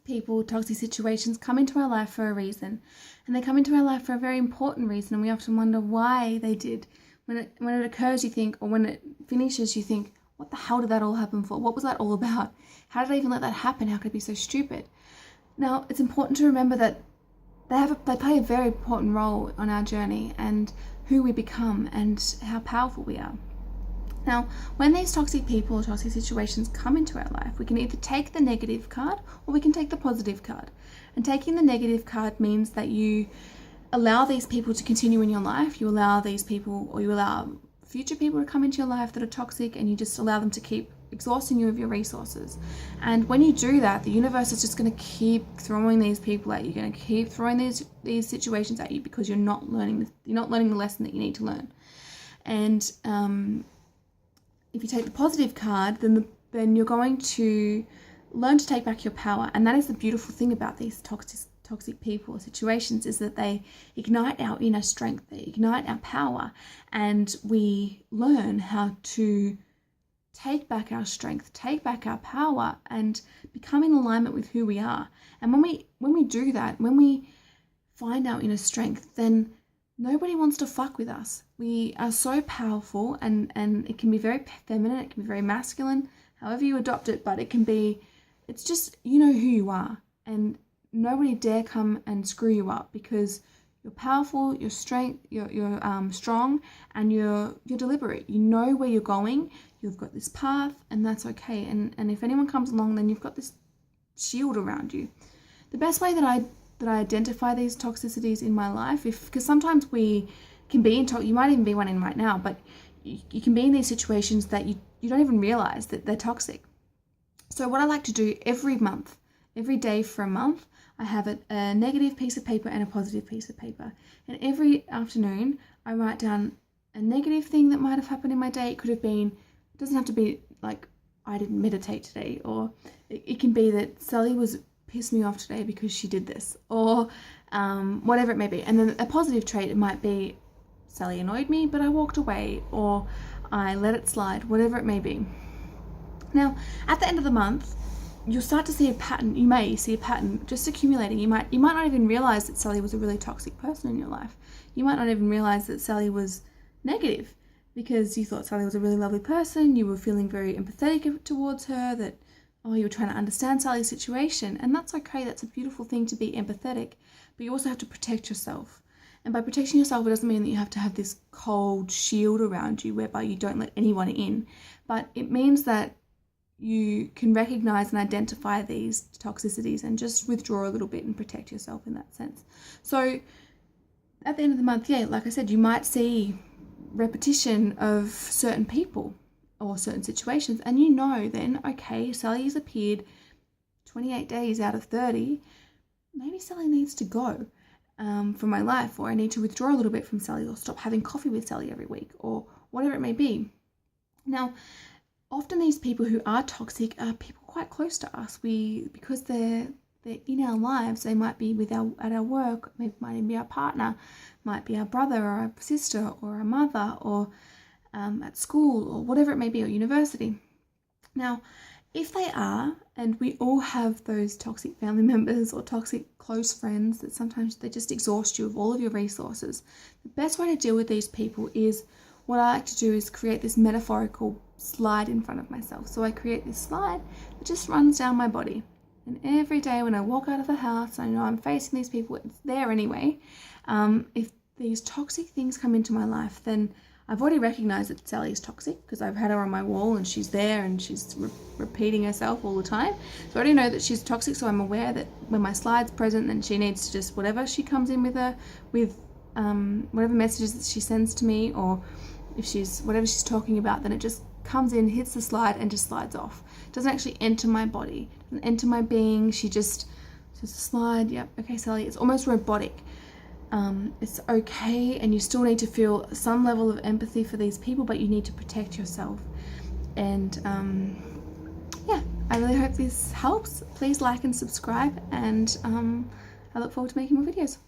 people, toxic situations come into our life for a reason. And they come into our life for a very important reason. And we often wonder why they did. When it occurs, you think, or when it finishes, you think, what the hell did that all happen for? What was that all about? How did I even let that happen? How could it be so stupid? Now, it's important to remember that they play a very important role on our journey and who we become and how powerful we are. Now, when these toxic people or toxic situations come into our life, we can either take the negative card or we can take the positive card. And taking the negative card means that you allow these people to continue in your life. You allow these people, or you allow future people to come into your life that are toxic, and you just allow them to keep exhausting you of your resources. And when you do that, the universe is just going to keep throwing these people at you. You're going to keep throwing these situations at you because you're not learning the lesson that you need to learn. And if you take the positive card, then you're going to learn to take back your power. And that is the beautiful thing about these toxic people or situations, is that they ignite our inner strength, they ignite our power, and we learn how to take back our strength, take back our power, and become in alignment with who we are. And when we do that, when we find our inner strength, then nobody wants to fuck with us. We are so powerful, and it can be very feminine, it can be very masculine, however you adopt it, but it's just, you know who you are, and nobody dare come and screw you up, because you're powerful, you're strong, and you're deliberate. You know where you're going. You've got this path, and that's okay. And if anyone comes along, then you've got this shield around you. The best way that I identify these toxicities in my life, because sometimes we can be in you might even be one in right now, but you can be in these situations that you don't even realize that they're toxic. So what I like to do every month, every day for a month, I have a negative piece of paper and a positive piece of paper. And every afternoon, I write down a negative thing that might have happened in my day. It could have been, it doesn't have to be like, I didn't meditate today, or it can be that Sally pissed me off today because she did this, or whatever it may be. And then a positive trait, it might be, Sally annoyed me, but I walked away, or I let it slide, whatever it may be. Now, at the end of the month, you'll start to see a pattern. You may see a pattern just accumulating. You might not even realize that Sally was a really toxic person in your life. You might not even realize that Sally was negative, because you thought Sally was a really lovely person. You were feeling very empathetic towards her, that, you were trying to understand Sally's situation. And that's okay. That's a beautiful thing to be empathetic. But you also have to protect yourself. And by protecting yourself, it doesn't mean that you have to have this cold shield around you whereby you don't let anyone in. But it means that you can recognize and identify these toxicities and just withdraw a little bit and protect yourself in that sense. So at the end of the month, like I said, you might see repetition of certain people or certain situations, and you know then, okay, Sally has appeared 28 days out of 30. Maybe Sally needs to go from my life, or I need to withdraw a little bit from Sally, or stop having coffee with Sally every week, or whatever it may be. Now, often these people who are toxic are people quite close to us. Because they're in our lives, they might be at our work, maybe might even be our partner, might be our brother or our sister or our mother, or at school, or whatever it may be, or university. Now, if they are, and we all have those toxic family members or toxic close friends that sometimes they just exhaust you of all of your resources, the best way to deal with these people is, what I like to do is create this metaphorical slide in front of myself. So I create this slide that just runs down my body. And every day when I walk out of the house, I know I'm facing these people, it's there anyway. If these toxic things come into my life, then I've already recognized that Sally is toxic, because I've had her on my wall and she's there and she's repeating herself all the time. So I already know that she's toxic, so I'm aware that when my slide's present, then she needs to just, whatever she comes in with whatever messages that she sends to me, or if whatever she's talking about, then it just comes in, hits the slide, and just slides off. It doesn't actually enter my body, doesn't enter my being. She just says a slide, yep, okay, Sally. It's almost robotic. It's okay, and you still need to feel some level of empathy for these people, but you need to protect yourself. And I really hope this helps. Please like and subscribe, and I look forward to making more videos.